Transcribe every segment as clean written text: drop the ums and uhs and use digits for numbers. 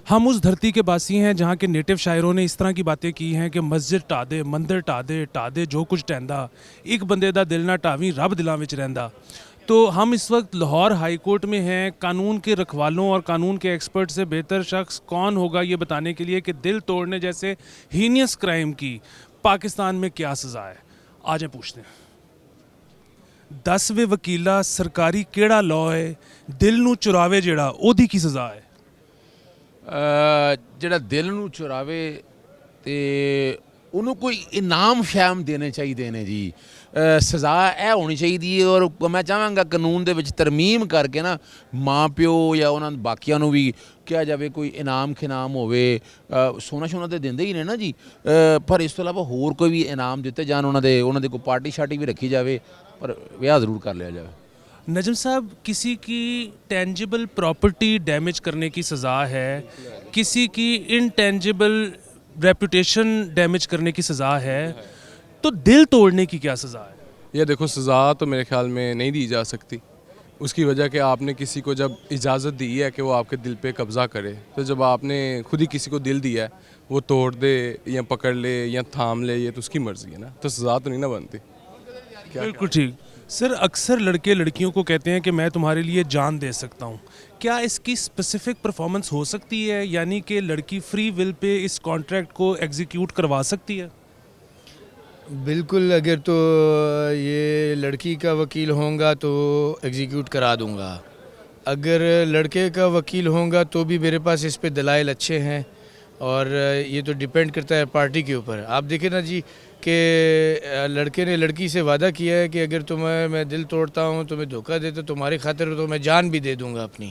हम उस धरती के बासी हैं जहाँ के नेटिव शायरों ने इस तरह की बातें की हैं कि मस्जिद ਢਾ ਦੇ मंदिर ਢਾ ਦੇ जो कुछ टहंदा एक बंदे दा दिल ना ਢਾਵੀਂ रब दिलों विच रहिंदा। तो हम इस वक्त लाहौर हाई कोर्ट में हैं। कानून के रखवालों और कानून के एक्सपर्ट से बेहतर शख्स कौन होगा ये बताने के लिए कि दिल तोड़ने जैसे हीनियस क्राइम की पाकिस्तान में क्या सज़ा है। आज पूछते हैं 10 वे वकीला सरकारी केड़ा लॉ है दिल नू चुरावे जेड़ा ओदी की सज़ा है। ਜਿਹੜਾ ਦਿਲ ਨੂੰ ਚੁਰਾਵੇ ਤੇ ਉਹਨੂੰ ਕੋਈ ਇਨਾਮ ਸ਼ਾਮ ਦੇਣੇ ਚਾਹੀਦੇ ਨੇ ਜੀ। ਸਜ਼ਾ ਇਹ ਹੋਣੀ ਚਾਹੀਦੀ ਹੈ ਔਰ ਮੈਂ ਚਾਹਾਂਗਾ ਕਾਨੂੰਨ ਦੇ ਵਿੱਚ ਤਰਮੀਮ ਕਰਕੇ ਨਾ ਮਾਂ ਪਿਓ ਜਾਂ ਉਹਨਾਂ ਬਾਕੀਆਂ ਨੂੰ ਵੀ ਕਿਹਾ ਜਾਵੇ ਕੋਈ ਇਨਾਮ ਖਿਨਾਮ ਹੋਵੇ। ਸੋਨਾ ਸ਼ੋਨਾ ਤੇ ਦਿੰਦੇ ਹੀ ਨੇ ਨਾ ਜੀ, ਪਰ ਇਸ ਤੋਂ ਇਲਾਵਾ ਹੋਰ ਕੋਈ ਵੀ ਇਨਾਮ ਦਿੱਤੇ ਜਾਣ, ਉਹਨਾਂ ਦੇ ਕੋਈ ਪਾਰਟੀ ਸ਼ਾਰਟੀ ਵੀ ਰੱਖੀ ਜਾਵੇ, ਪਰ ਵਿਆਹ ਜ਼ਰੂਰ ਕਰ ਲਿਆ ਜਾਵੇ। नजम साहब, किसी की टेंजिबल प्रॉपर्टी डैमेज करने की सज़ा है, किसी की इनटेंजिबल रेपुटेशन डैमेज करने की सज़ा है, तो दिल तोड़ने की क्या सज़ा है? ये देखो, सज़ा तो मेरे ख्याल में नहीं दी जा सकती। उसकी वजह कि आपने किसी को जब इजाज़त दी है कि वो आपके दिल पे कब्ज़ा करे, तो जब आपने खुद ही किसी को दिल दिया है वो तोड़ दे या पकड़ ले या थाम ले, ये तो उसकी मर्ज़ी है ना, तो सज़ा तो नहीं ना बनती। बिल्कुल ठीक सर। अक्सर लड़के लड़कियों को कहते हैं कि मैं तुम्हारे लिए जान दे सकता हूँ। क्या इसकी स्पेसिफिक परफॉर्मेंस हो सकती है, यानी कि लड़की फ्री विल पे इस कॉन्ट्रैक्ट को एग्जीक्यूट करवा सकती है? बिल्कुल, अगर तो ये लड़की का वकील होगा तो एग्जीक्यूट करा दूंगा। अगर लड़के का वकील होगा तो भी मेरे पास इस पे दलाइल अच्छे हैं, और ये तो डिपेंड करता है पार्टी के ऊपर। आप देखें ना जी कि लड़के ने लड़की से वादा किया है कि अगर मैं दिल तोड़ता हूँ, तुम्हें धोखा देता, तुम्हारी खातिर तो मैं जान भी दे दूँगा अपनी।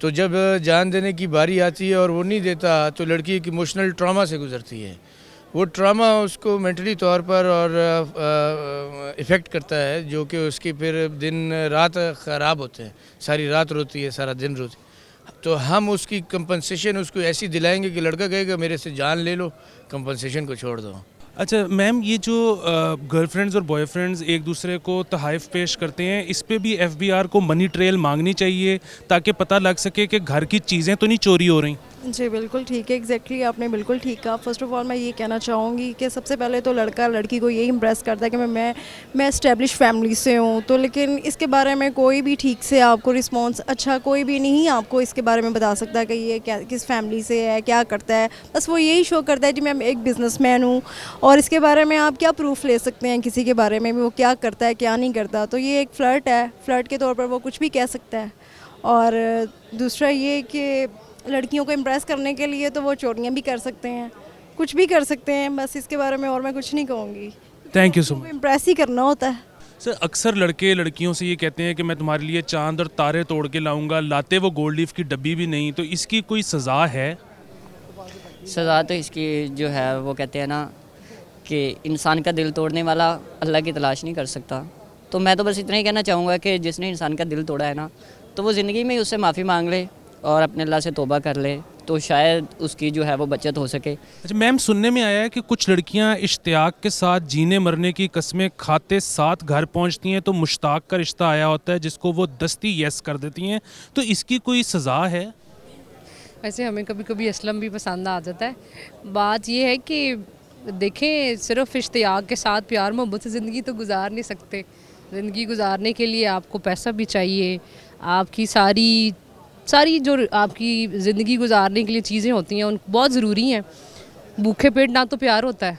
तो जब जान देने की बारी आती है और वो नहीं देता, तो लड़की एक इमोशनल ट्रॉमा से गुजरती है। वो ट्रॉमा उसको मेंटली तौर पर और इफ़ेक्ट करता है, जो कि उसकी फिर दिन रात ख़राब होते हैं। सारी रात रोती है, सारा दिन रोती है। तो हम उसकी कंपनसेशन उसको ऐसी दिलाएंगे कि लड़का कहेगा मेरे से जान ले लो, कंपनसेशन को छोड़ दो। अच्छा मैम, ये जो गर्लफ्रेंड्स और बॉयफ्रेंड्स एक दूसरे को तहाइफ पेश करते हैं, इस पे भी एफबीआर को मनी ट्रेल मांगनी चाहिए ताकि पता लग सके कि घर की चीज़ें तो नहीं चोरी हो रही। जी बिल्कुल ठीक है, एग्जैक्टली आपने बिल्कुल ठीक कहा। फ़र्स्ट ऑफ ऑल मैं ये कहना चाहूँगी कि सबसे पहले तो लड़का लड़की को यही इम्प्रेस करता है कि मैं इस्टेब्लिश फैमिली से हूँ, तो लेकिन इसके बारे में कोई भी ठीक से आपको रिस्पॉन्स अच्छा कोई भी नहीं आपको इसके बारे में बता सकता कि ये क्या किस फैमिली से है, क्या करता है। बस वो यही शो करता है कि मैं एक बिजनेसमैन हूँ, और इसके बारे में आप क्या प्रूफ ले सकते हैं किसी के बारे में भी, वो क्या करता है क्या नहीं करता। तो ये एक फ़्लर्ट है, फ़्लर्ट के तौर पर वो कुछ भी कह सकता है। और दूसरा ये कि लड़कियों को इम्प्रेस करने के लिए तो वो चोरियाँ भी कर सकते हैं, कुछ भी कर सकते हैं। बस इसके बारे में और मैं कुछ नहीं कहूँगी। Thank you so much. Impress ही करना होता है सर। अक्सर लड़के लड़कियों से ये कहते हैं कि मैं तुम्हारे लिए चांद और तारे तोड़ के लाऊंगा, लाते वो गोल्ड लीफ की डब्बी भी नहीं। तो इसकी कोई सज़ा है? सज़ा तो इसकी जो है वो कहते हैं ना कि इंसान का दिल तोड़ने वाला अल्लाह की तलाश नहीं कर सकता। तो मैं तो बस इतना ही कहना चाहूँगा कि जिसने इंसान का दिल तोड़ा है ना, तो वो ज़िंदगी में उससे माफ़ी मांग ले और अपने अल्लाह से तौबा कर ले, तो शायद उसकी जो है वो बचत हो सके। अच्छा मैम, सुनने में आया है कि कुछ लड़कियां इश्तियाक के साथ जीने मरने की कस्में खाते साथ घर पहुंचती हैं तो मुश्ताक का रिश्ता आया होता है जिसको वो दस्ती यस कर देती हैं। तो इसकी कोई सज़ा है? वैसे हमें कभी कभी असलम भी पसंद आ जाता है। बात ये है कि देखें, सिर्फ इश्तियाक के साथ प्यार मोहब्बत से ज़िंदगी तो गुजार नहीं सकते। ज़िंदगी गुजारने के लिए आपको पैसा भी चाहिए, आपकी सारी जो आपकी ज़िंदगी गुजारने के लिए चीज़ें होती हैं उन बहुत ज़रूरी हैं। भूखे पेट ना तो प्यार होता है,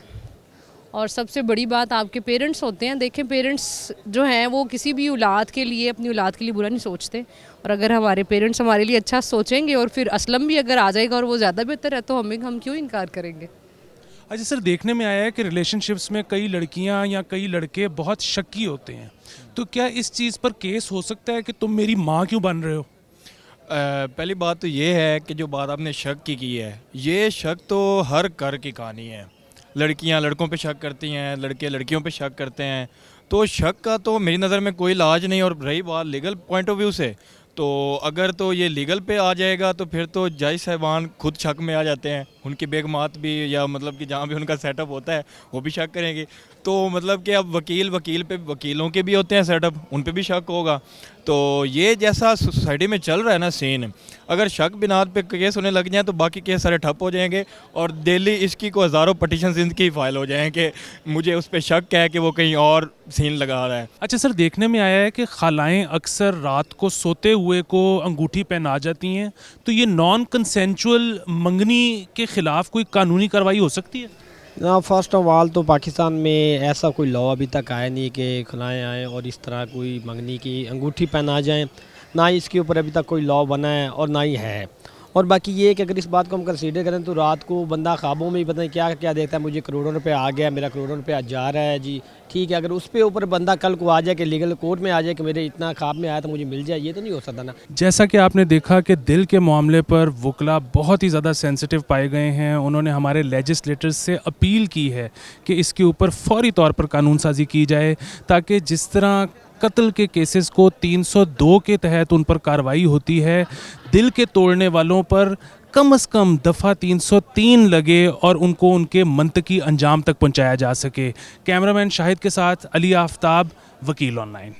और सबसे बड़ी बात आपके पेरेंट्स होते हैं। देखें, पेरेंट्स जो हैं वो किसी भी औलाद के लिए, अपनी औलाद के लिए बुरा नहीं सोचते, और अगर हमारे पेरेंट्स हमारे लिए अच्छा सोचेंगे और फिर असलम भी अगर आ जाएगा और वो ज़्यादा बेहतर है, तो हम क्यों इनकार करेंगे। अच्छा सर, देखने में आया है कि रिलेशनशिप्स में कई लड़कियां या कई लड़के बहुत शक्की होते हैं, तो क्या इस चीज़ पर केस हो सकता है कि तुम मेरी माँ क्यों बन रहे हो? पहली बात तो ये है कि जो बात आपने शक की है, ये शक तो हर घर की कहानी है। लड़कियां लड़कों पे शक करती हैं, लड़के लड़कियों पे शक करते हैं, तो शक का तो मेरी नज़र में कोई इलाज नहीं। और रही बात लीगल पॉइंट ऑफ व्यू से, तो अगर तो ये लीगल पे आ जाएगा तो फिर तो जज साहिबान खुद शक में आ जाते हैं, उनकी बेगमात भी, या मतलब कि जहाँ भी उनका सेटअप होता है वो भी शक करेंगे। तो मतलब कि अब वकील पे वकीलों के भी होते हैं सेटअप, उन पे भी शक होगा। तो ये जैसा सोसाइटी में चल रहा है ना सीन, अगर शक बिनाद पे केस होने लग जाएं तो बाकी केस सारे ठप हो जाएंगे और डेली इसकी को हज़ारों पटिशन इनकी फाइल हो जाएं कि मुझे उस पर शक है कि वो कहीं और सीन लगा रहा है। अच्छा सर, देखने में आया है कि खालाएं अक्सर रात को सोते हुए को अंगूठी पहना जाती हैं, तो ये नॉन कंसेंचुअल मंगनी के ख़िलाफ़ कोई कानूनी कार्रवाई हो सकती है? ना, फर्स्ट ऑफ ऑल तो पाकिस्तान में ऐसा कोई लॉ अभी तक आया नहीं कि खलाएँ आएँ और इस तरह कोई मंगनी की अंगूठी पहना जाएँ, ना ही इसके ऊपर अभी तक कोई लॉ बना है और ना ही है। और बाकी ये कि अगर इस बात को हम कंसीडर करें तो रात को बंदा ख्वाबों में ही पता नहीं क्या क्या देखता है, मुझे करोड़ों रुपए आ गया, मेरा करोड़ों रुपया जा रहा है जी, ठीक है। अगर उस पे ऊपर बंदा कल को आ जाए कि लीगल कोर्ट में आ जाए कि मेरे इतना ख्वाब में आया तो मुझे मिल जाए, ये तो नहीं हो सकता ना। जैसा कि आपने देखा कि दिल के मामले पर वकला बहुत ही ज़्यादा सेंसिटिव पाए गए हैं। उन्होंने हमारे लेजिस्लेटर्स से अपील की है कि इसके ऊपर फौरी तौर पर कानून साजी की जाए, ताकि जिस तरह कत्ल के केसेस को 302 के तहत उन पर कार्रवाई होती है, दिल के तोड़ने वालों पर कम से कम दफ़ा 303 लगे और उनको उनके मंतकी अंजाम तक पहुंचाया जा सके। कैमरामैन शाहिद के साथ अली आफ्ताब, वकील ऑनलाइन।